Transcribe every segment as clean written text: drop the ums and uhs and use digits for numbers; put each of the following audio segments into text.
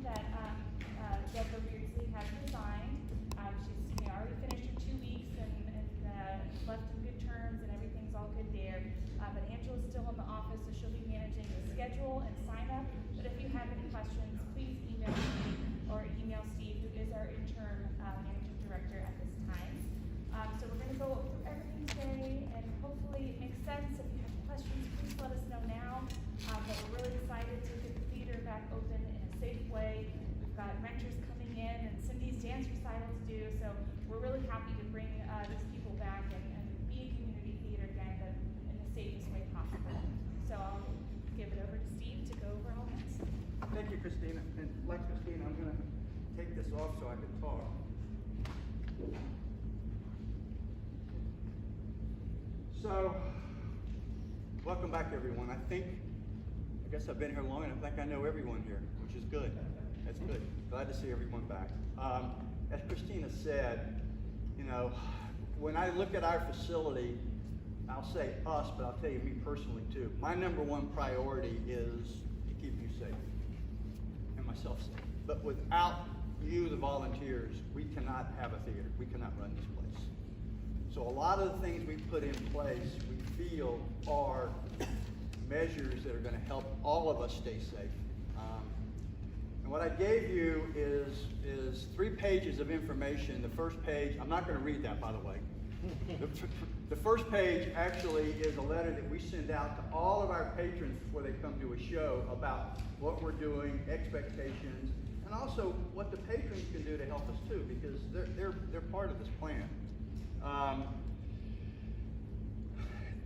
that Deborah Beardsley has resigned. She's already finished her 2 weeks and left in good terms, and everything's all good there. But Angela's still in the office, so she'll be managing the schedule and sign up. But if you have any questions, please email me or email Steve, who is our interim managing director at this time. So we're going to go through everything today, and hopefully it makes sense. If you have questions, please let us know now. But we're really excited to get the theater back open in a safe way. We've got renters coming in and Cindy's dance recital to do, so we're really happy to bring these people back and be a community theater again, but in the safest way possible. So I'll give it over to Steve to go over all this. Thank you, Christina. And like Christina, I'm going to take this off so I can talk. So, welcome back, everyone. I guess I've been here long enough. I think I know everyone here, which is good. That's good. Glad to see everyone back. As Christina said, you know, when I look at our facility, I'll say us, but I'll tell you me personally too. My number one priority is to keep you safe and myself safe. But without you, the volunteers, we cannot have a theater. We cannot run this place. So a lot of the things we put in place, we feel are measures that are going to help all of us stay safe. And what I gave you is 3 pages of information. The first page, I'm not going to read that, by the way. The first page actually is a letter that we send out to all of our patrons before they come to a show about what we're doing, expectations, and also what the patrons can do to help us too, because they're part of this plan.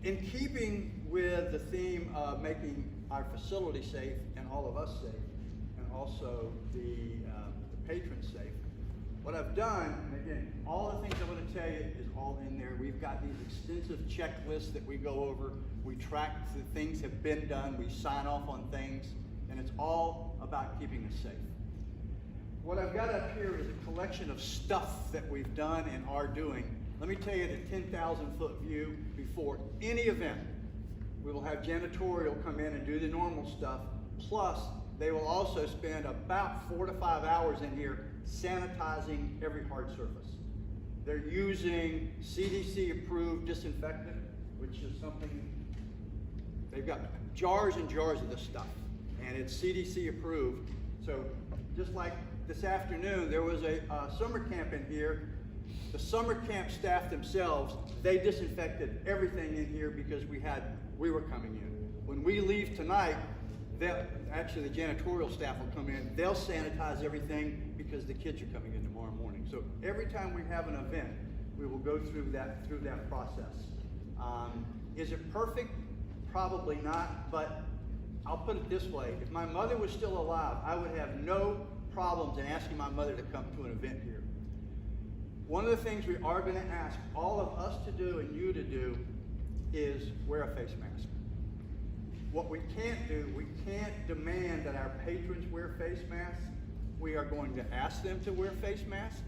In keeping with the theme of making our facility safe and all of us safe, and also the patrons safe, what I've done, and again, all the things I'm going to tell you is all in there. We've got these extensive checklists that we go over. We track the things have been done. We sign off on things, and it's all about keeping us safe. What I've got up here is a collection of stuff that we've done and are doing. Let me tell you the 10,000-foot view before any event. We will have janitorial come in and do the normal stuff, plus they will also spend about 4 to 5 hours in here sanitizing every hard surface. They're using CDC-approved disinfectant, which is something, they've got jars and jars of this stuff, and it's CDC-approved. So just like this afternoon, there was a summer camp in here. The summer camp staff themselves, they disinfected everything in here because we were coming in. When we leave tonight, actually the janitorial staff will come in, they'll sanitize everything because the kids are coming in tomorrow morning. So every time we have an event, we will go through that process. Is it perfect? Probably not, but I'll put it this way. If my mother was still alive, I would have no problems in asking my mother to come to an event here. One of the things we are going to ask all of us to do and you to do is wear a face mask. What we can't do, we can't demand that our patrons wear face masks. We are going to ask them to wear face masks.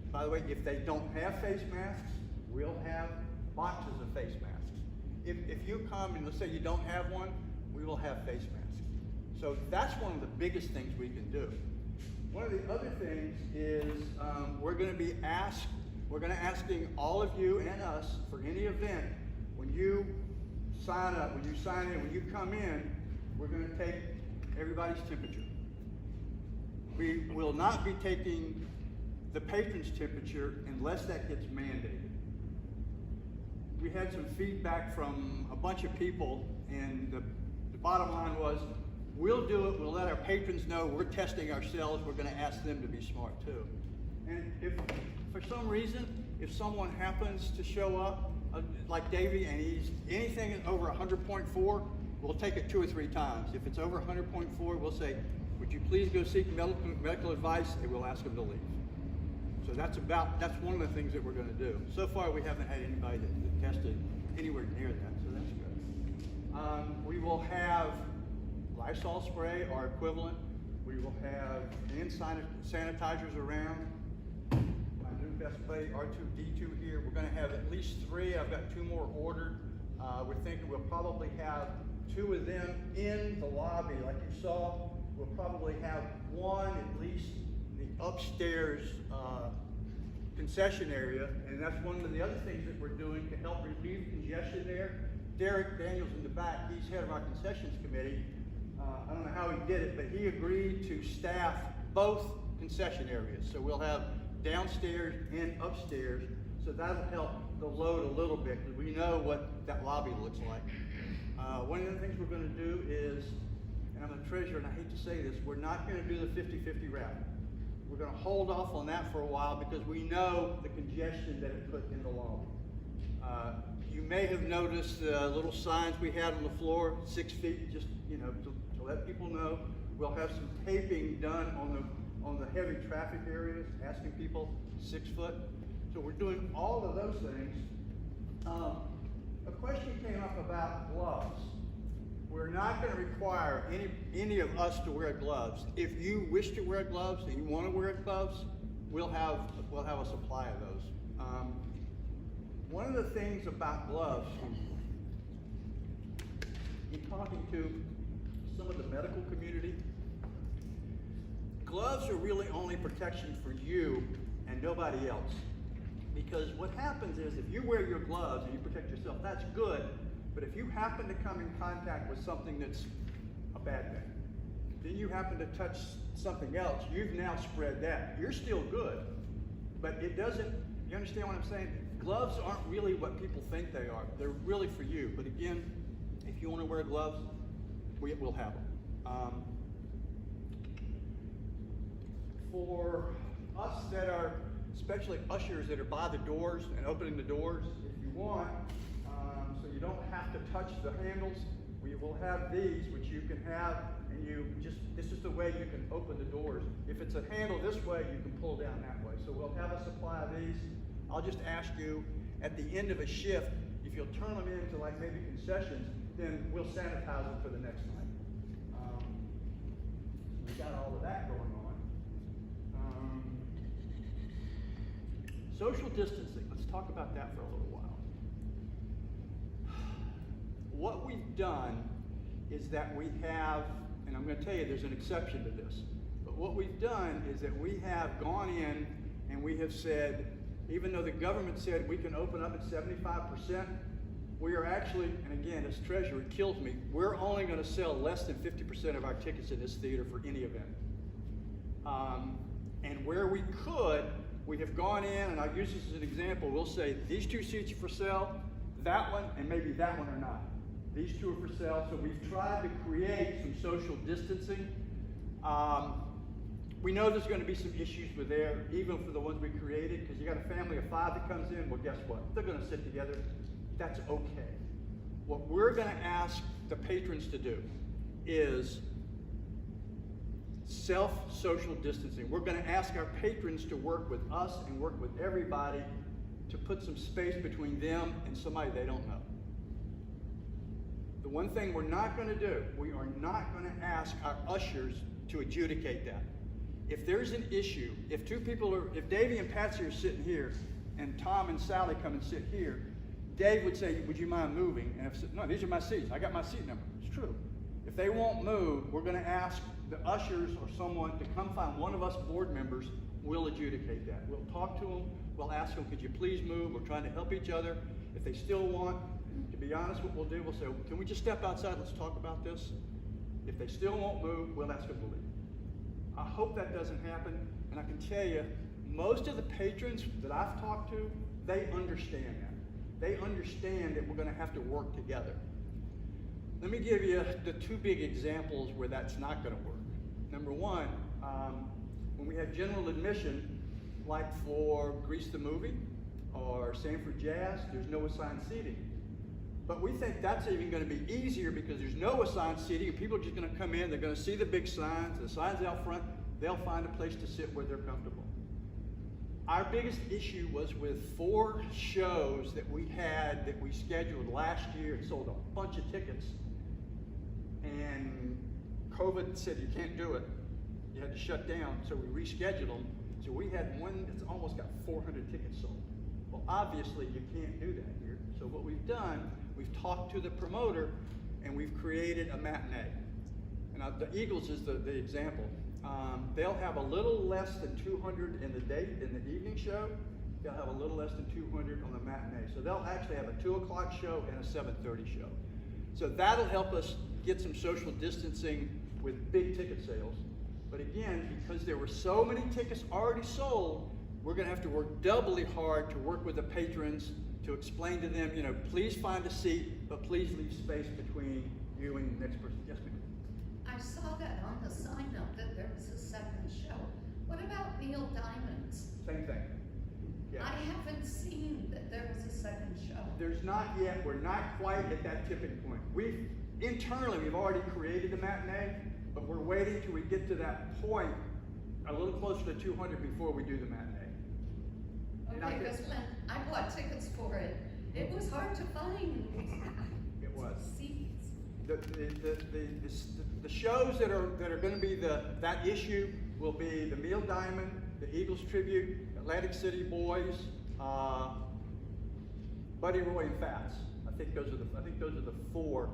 By the way, if they don't have face masks, we'll have boxes of face masks. If you come and let's say you don't have one, we will have face masks. So that's one of the biggest things we can do. One of the other things is we're going to asking all of you and us for any event, when you sign up, when you sign in, when you come in, we're going to take everybody's temperature. We will not be taking the patron's temperature unless that gets mandated. We had some feedback from a bunch of people, and the bottom line was, we'll do it, we'll let our patrons know we're testing ourselves, we're going to ask them to be smart too. And if for some reason, if someone happens to show up, like Davey, and he's anything over 100.4, we'll take it 2 or 3 times. If it's over 100.4, we'll say, would you please go seek medical advice, and we'll ask him to leave. So that's one of the things that we're going to do. So far, we haven't had anybody that tested anywhere near that, so that's good. We will have Lysol spray or equivalent. We will have hand sanitizers around. My new best buddy, R2D2 here. We're going to have at least 3. I've got 2 more ordered. We're thinking we'll probably have 2 of them in the lobby, like you saw. We'll probably have one at least in the upstairs concession area, and that's one of the other things that we're doing to help relieve congestion there. Derek Daniels in the back, he's head of our concessions committee. I don't know how he did it, but he agreed to staff both concession areas. So we'll have downstairs and upstairs, so that'll help the load a little bit, because we know what that lobby looks like. One of the things we're going to do is, and I'm the treasurer, and I hate to say this, we're not going to do the 50-50 route. We're going to hold off on that for a while because we know the congestion that it put in the lobby. You may have noticed the little signs we had on the floor, 6 feet, just to let people know. We'll have some taping done on the heavy traffic areas, asking people 6 foot. So we're doing all of those things. A question came up about gloves. We're not going to require any of us to wear gloves. If you wish to wear gloves and you want to wear gloves, we'll have a supply of those. One of the things about gloves, in talking to some of the medical community, gloves are really only protection for you and nobody else. Because what happens is if you wear your gloves and you protect yourself, that's good. But if you happen to come in contact with something that's a bad thing, then you happen to touch something else, you've now spread that. You're still good, but it doesn't, you understand what I'm saying? Gloves aren't really what people think they are. They're really for you. But again, if you want to wear gloves, we'll have them. For us that are, especially ushers that are by the doors and opening the doors, if you want, so you don't have to touch the handles, we will have these, which you can have, and this is the way you can open the doors. If it's a handle this way, you can pull down that way. So we'll have a supply of these. I'll just ask you, at the end of a shift, if you'll turn them into like maybe concessions, then we'll sanitize them for the next night. We got all of that going on. Social distancing, let's talk about that for a little while. What we've done is that we have, and I'm going to tell you there's an exception to this, but what we've done is that we have gone in and we have said, even though the government said we can open up at 75%, we are actually, and again, as treasurer, it kills me, we're only going to sell less than 50% of our tickets in this theater for any event. And where we could, we have gone in, and I'll use this as an example, we'll say these 2 seats are for sale, that one, and maybe that one are not. These 2 are for sale, so we've tried to create some social distancing. We know there's going to be some issues with there, even for the ones we created, because you got a family of 5 that comes in, well, guess what? They're going to sit together. That's okay. What we're going to ask the patrons to do is self-social distancing. We're going to ask our patrons to work with us and work with everybody to put some space between them and somebody they don't know. The one thing we're not going to do, we are not going to ask our ushers to adjudicate that. If there's an issue, if 2 people are, if Davey and Patsy are sitting here and Tom and Sally come and sit here, Dave would say, would you mind moving? And if, no, these are my seats. I got my seat number. It's true. If they won't move, we're going to ask the ushers or someone to come find one of us board members. We'll adjudicate that. We'll talk to them. We'll ask them, could you please move? We're trying to help each other. If they still want, to be honest, what we'll do, we'll say, can we just step outside? Let's talk about this. If they still won't move, we'll ask them to leave. I hope that doesn't happen, and I can tell you, most of the patrons that I've talked to, they understand that. They understand that we're going to have to work together. Let me give you the 2 big examples where that's not going to work. Number one, when we have general admission, like for Grease the Movie or Sanford Jazz, there's no assigned seating. But we think that's even going to be easier because there's no assigned seating. People are just going to come in, they're going to see the big signs, the signs out front, they'll find a place to sit where they're comfortable. Our biggest issue was with 4 shows that we had that we scheduled last year and sold a bunch of tickets. And COVID said you can't do it. You had to shut down, so we rescheduled them. So we had one that's almost got 400 tickets sold. Well, obviously you can't do that here. So what we've done, we've talked to the promoter and we've created a matinee. And the Eagles is the example. They'll have a little less than 200 in the evening show. They'll have a little less than 200 on the matinee. So they'll actually have a 2 o'clock show and a 7:30 show. So that'll help us get some social distancing with big ticket sales. But again, because there were so many tickets already sold, we're going to have to work doubly hard to work with the patrons to explain to them, please find a seat, but please leave space between you and the next person. Yes, ma'am. I saw that on the sign up that there was a second show. What about Neil Diamond's? Same thing. Yeah. I haven't seen that there was a second show. There's not yet. We're not quite at that tipping point. Internally, we've already created the matinee, but we're waiting till we get to that point a little closer to 200 before we do the matinee. Okay, because when I bought tickets for it, it was hard to find It was. seats. The shows that are going to be that issue will be the Neil Diamond, the Eagles tribute, Atlantic City Boys, Buddy Roy and Fats. I think those are the four.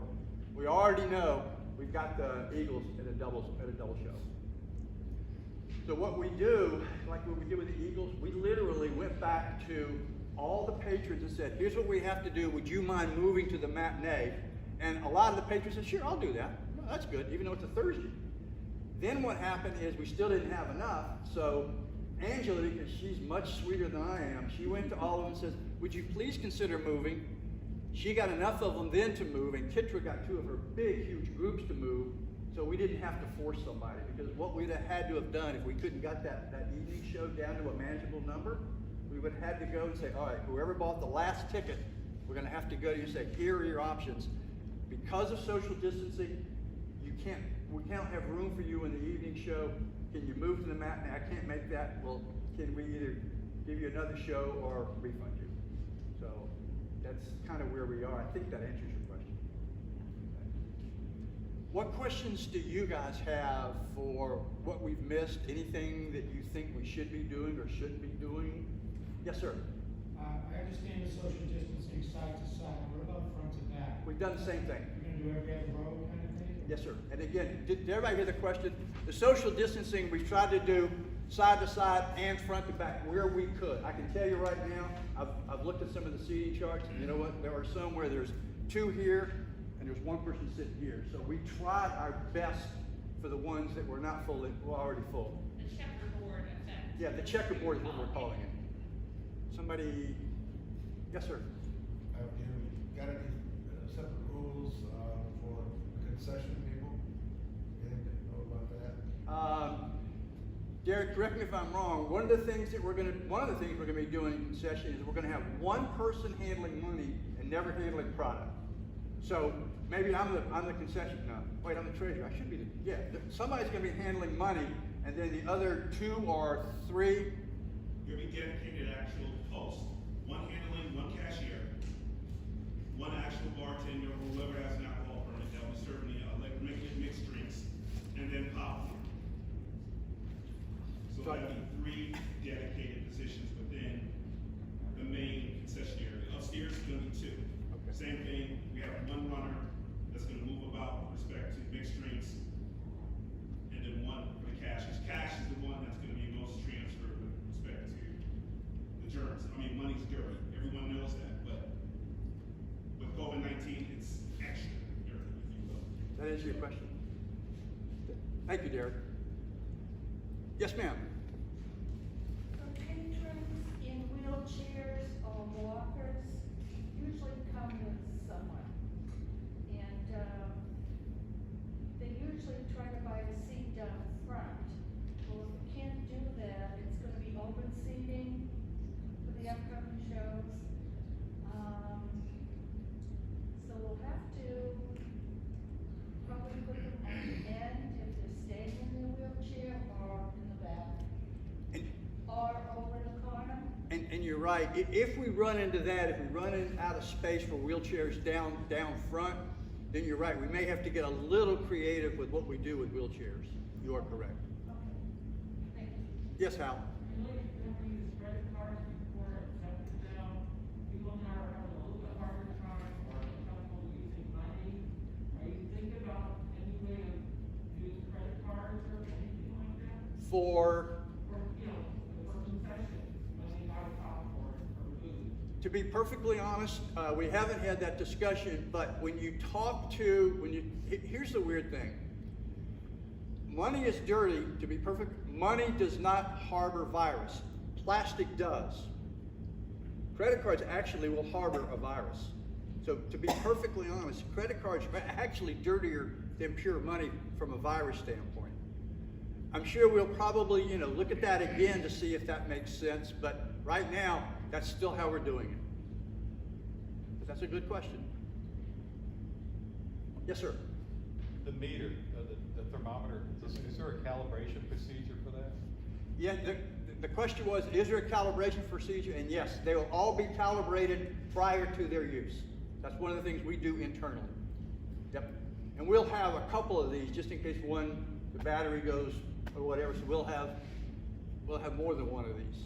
We already know we've got the Eagles at a double show. So what we do, like what we did with the Eagles, we literally went back to all the patrons and said, here's what we have to do. Would you mind moving to the matinee? And a lot of the patrons said, sure, I'll do that. No, that's good, even though it's a Thursday. Then what happened is we still didn't have enough. So Angela, because she's much sweeter than I am, she went to all of them and says, would you please consider moving? She got enough of them then to move, and Kitra got 2 of her big, huge groups to move. So we didn't have to force somebody, because what we'd have had to have done if we couldn't got that evening show down to a manageable number, we would have had to go and say, all right, whoever bought the last ticket, we're going to have to go to you and say, here are your options. Because of social distancing, we can't have room for you in the evening show. Can you move to the matinee? I can't make that. Well, can we either give you another show or refund you? So that's kind of where we are. I think that answers your question. What questions do you guys have for what we've missed? Anything that you think we should be doing or shouldn't be doing? Yes, sir. I understand the social distancing side to side. What about front to back? We've done the same thing. You're going to do every other row kind of thing? Yes, sir. And again, did everybody hear the question? The social distancing we've tried to do side to side and front to back where we could. I can tell you right now, I've looked at some of the seating charts, and you know what? There are some where there's 2 here and there's 1 person sitting here. So we tried our best for the ones that were not full, were already full. The checkerboard effect. Yeah, the checkerboard is what we're calling it. Somebody, yes, sir. Have you got any separate rules for concession people? Anything to know about that? Derek, correct me if I'm wrong. One of the things we're going to be doing in concession is we're going to have 1 person handling money and never handling product. So maybe I'm the concession. No, wait, I'm the treasurer. I should be somebody's going to be handling money, and then the other 2 or 3. You're going to be dedicated actual posts. 1 handling, 1 cashier, 1 actual bartender, or whoever has an alcohol permit that will be serving the mixed drinks, and then popcorn. So that'll be 3 dedicated positions within the main concession area. Upstairs is going to be 2. Okay. Same thing. We have 1 runner that's going to move about with respect to mixed drinks, and then 1 for the cashiers. Cash is the one that's going to be most transferred with respect to the germs. I mean, money's dirty. Everyone knows that, but with COVID-19, it's extra dirty, if you will. That answer your question? Thank you, Derek. Yes, ma'am. The patrons in wheelchairs or walkers usually come with someone. And they usually try to buy a seat down front. Well, if we can't do that, it's going to be open seating for the upcoming shows. So we'll have to probably put them on the end if they're staying in their wheelchair, or in the back, or over in the corner. And you're right. If we run into that, if we run out of space for wheelchairs down front, then you're right. We may have to get a little creative with what we do with wheelchairs. You are correct. Okay. Thank you. Yes, Hal. You know, if we use credit cards before accepting them, people now are having a little bit harder time or comfortable using money. Are you thinking about any way of doing for, For, you know, for concession, when they buy popcorn or food. to be perfectly honest, we haven't had that discussion, but when you talk to, here's the weird thing. Money is dirty, to be perfect. Money does not harbor virus. Plastic does. Credit cards actually will harbor a virus. So to be perfectly honest, credit cards are actually dirtier than pure money from a virus standpoint. I'm sure we'll probably, look at that again to see if that makes sense, but right now, that's still how we're doing it. But that's a good question. Yes, sir. The meter, the thermometer, is there a calibration procedure for that? Yeah, the question was, is there a calibration procedure? And yes, they will all be calibrated prior to their use. That's one of the things we do internally. Yep. And we'll have a couple of these just in case the battery goes or whatever, so we'll have more than one of these.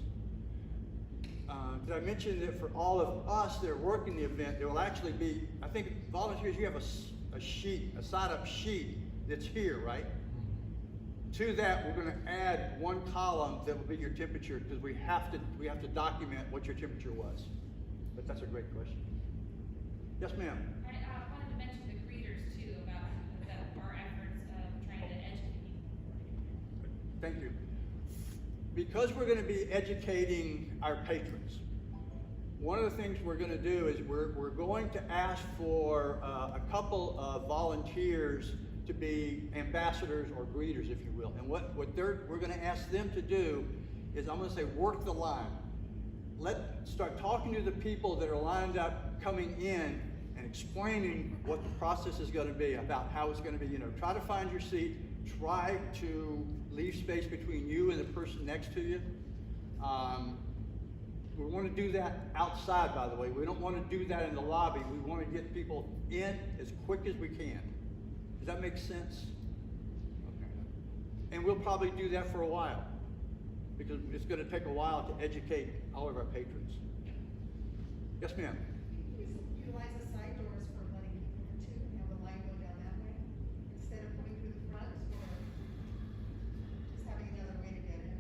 Did I mention that for all of us that are working the event, there will actually be, I think volunteers, you have a sheet, a sign-up sheet that's here, right? To that, we're going to add one column that will be your temperature because we have to document what your temperature was. But that's a great question. Yes, ma'am. I wanted to mention the greeters too, about our efforts of trying to educate people. Thank you. Because we're going to be educating our patrons, one of the things we're going to do is we're going to ask for a couple of volunteers to be ambassadors or greeters, if you will. And what we're going to ask them to do is, I'm going to say, work the line. Start talking to the people that are lined up coming in and explaining what the process is going to be, about how it's going to be. Try to find your seat. Try to leave space between you and the person next to you. We want to do that outside, by the way. We don't want to do that in the lobby. We want to get people in as quick as we can. Does that make sense? Okay. And we'll probably do that for a while because it's going to take a while to educate all of our patrons. Yes, ma'am. Utilize the side doors for letting people in too, and have the line go down that way, instead of coming through the front, or just having another way to get in.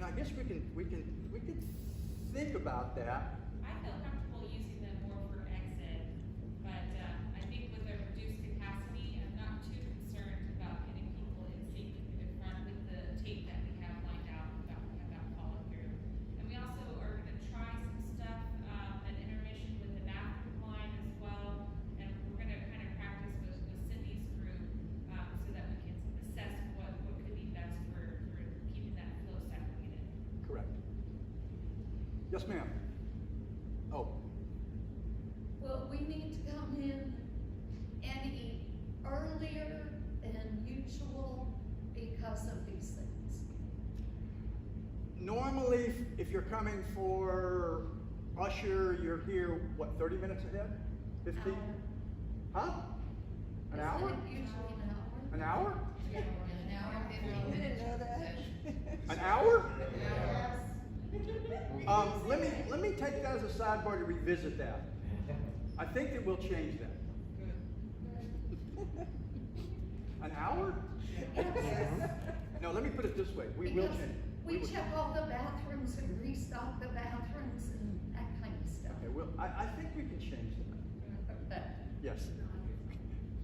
I guess we can think about that. I feel comfortable using them more for exit, but I think with the reduced capacity, I'm not too concerned about getting people in safely through the front with the tape that we have lined out about follow through. And we also are going to try some stuff at intermission with the bathroom line as well, and we're going to kind of practice with Cindy's group so that we can assess what could be best for keeping that flow separated. Correct. Yes, ma'am. Oh, Well, we need to come in any earlier than usual because of these things. normally, if you're coming for usher, you're here, what, 30 minutes ahead? 15? Huh? An hour? Isn't it usually an hour? An hour? Yeah, an hour, 15 minutes. An hour? Let me take that as a sidebar to revisit that. I think that we'll change that. An hour? No, let me put it this way. We will Because change. we will check change. all the bathrooms and restock the bathrooms and that kind of stuff. Okay, well, I think we can change that. But Yes.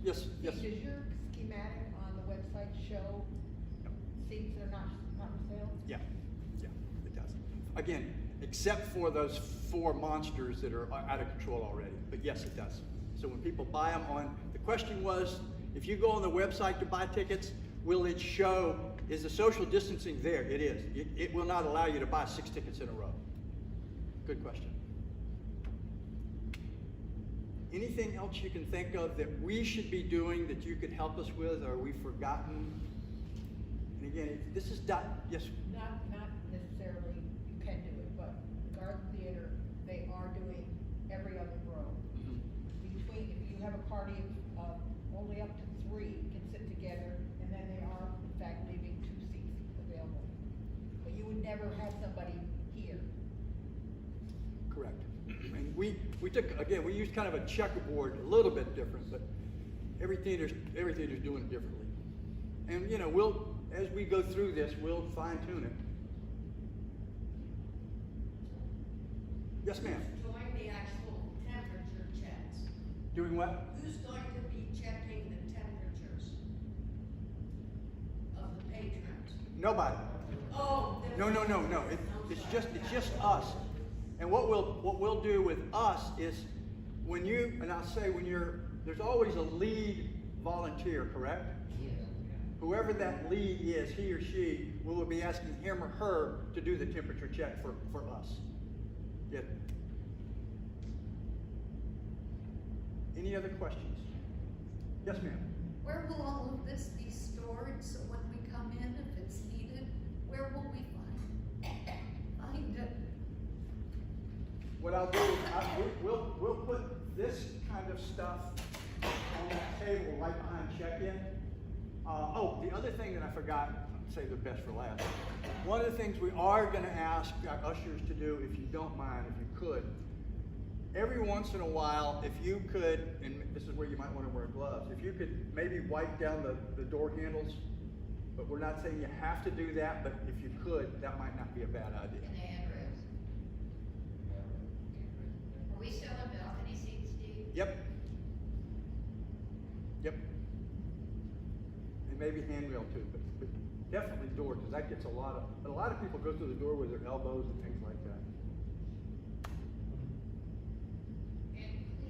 Yes, yes. Does your schematic on the website show seats that are not for sale? Yeah, it does. Again, except for those 4 monsters that are out of control already. But yes, it does. So when people buy them the question was, if you go on the website to buy tickets, will it show, is the social distancing there? It is. It will not allow you to buy 6 tickets in a row. Good question. Anything else you can think of that we should be doing that you could help us with, or we've forgotten? And again, this is yes. Not necessarily you can do it, but Garden Theater, they are doing every other row. Between, if you have a party of only up to 3 can sit together, and then they are in fact leaving 2 seats available. But you would never have somebody here. Correct. And we took, again, we used kind of a checkerboard, a little bit different, but every theater's doing it differently. And, you know, as we go through this, we'll fine tune it. Yes, ma'am. Who's doing the actual temperature checks? Doing what? Who's going to be checking the temperatures of the patrons? Nobody. Oh. No. It's just us. And what we'll do with us is there's always a lead volunteer, correct? Whoever that lead is, he or she, we will be asking him or her to do the temperature check for us. Yeah. Any other questions? Yes, ma'am. Where will all of this be stored, so when we come in, if it's needed, where will we find it? What I'll do is we'll put this kind of stuff on that table right behind check-in. The other thing that I forgot, save the best for last. One of the things we are going to ask our ushers to do, if you don't mind, if you could, every once in a while, if you could, and this is where you might want to wear gloves, if you could maybe wipe down the door handles, but we're not saying you have to do that, but if you could, that might not be a bad idea. And the handrails. Are we still in balcony seats, Steve? Yep. And maybe handrail too, but definitely door, because that gets a lot of people go through the door with their elbows and things like that.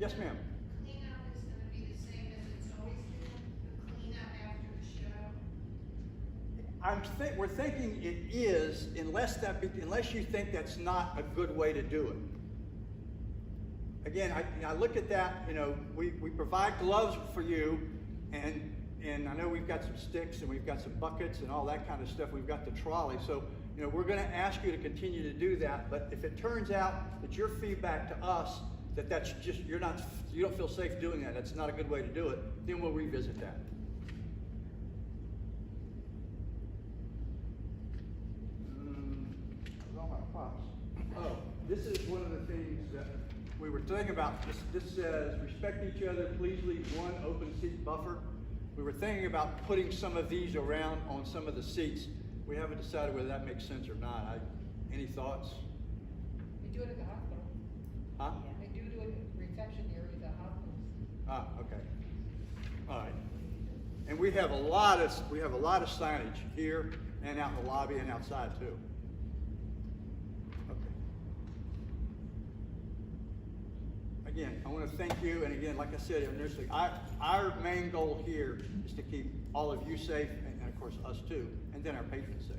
Yes, ma'am. Cleanup is gonna be the same as it's always been, the cleanup after the show? We're thinking it is, unless you think that's not a good way to do it. Again, I look at that, you know, we provide gloves for you, and I know we've got some sticks and we've got some buckets and all that kind of stuff. We've got the trolley, so you know we're going to ask you to continue to do that. But if it turns out that your feedback to us that's just you don't feel safe doing that, that's not a good way to do it, then we'll revisit that. All my props. Oh, this is one of the things that we were thinking about. This says, respect each other, please leave one open seat buffer. We were thinking about putting some of these around on some of the seats. We haven't decided whether that makes sense or not. Any thoughts? They do it at the hospital. Huh? They do it in reception areas at hospitals. Okay. All right. And we have a lot of signage here and out in the lobby and outside too. Again, I want to thank you, and again, like I said initially, our main goal here is to keep all of you safe, and of course us too, and then our patrons safe.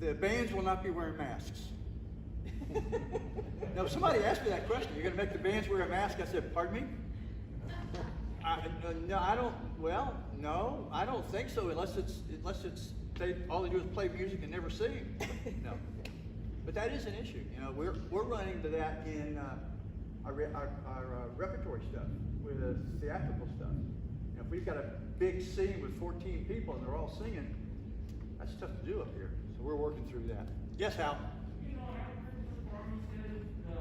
The bands will not be wearing masks. Now, somebody asked me that question, you're going to make the bands wear a mask? I said, pardon me? No, I don't think so, unless all they do is play music and never sing. No. But that is an issue. You know, we're running to that in our repertory stuff, with theatrical stuff. You know, if we've got a big scene with 14 people and they're all singing, that's tough to do up here. So we're working through that. Yes, Hal? You know, after performances, the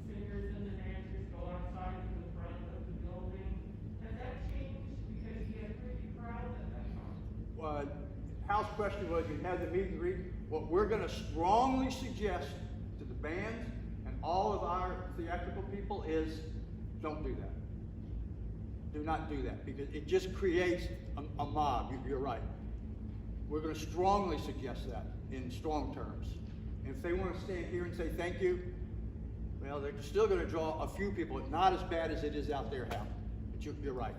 singers and the dancers go outside to the front of the building. Has that changed because you have pretty crowds at that time? Hal's question was, you had the meet and greet. What we're going to strongly suggest to the band and all of our theatrical people is, don't do that. Do not do that, because it just creates a mob. You're right. We're going to strongly suggest that in strong terms. And if they want to stand here and say thank you, well, they're still going to draw a few people. It's not as bad as it is out there, Hal. But you're right.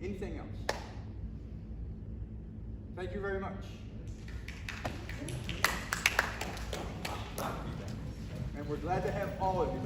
Anything else? Thank you very much. And we're glad to have all of you back.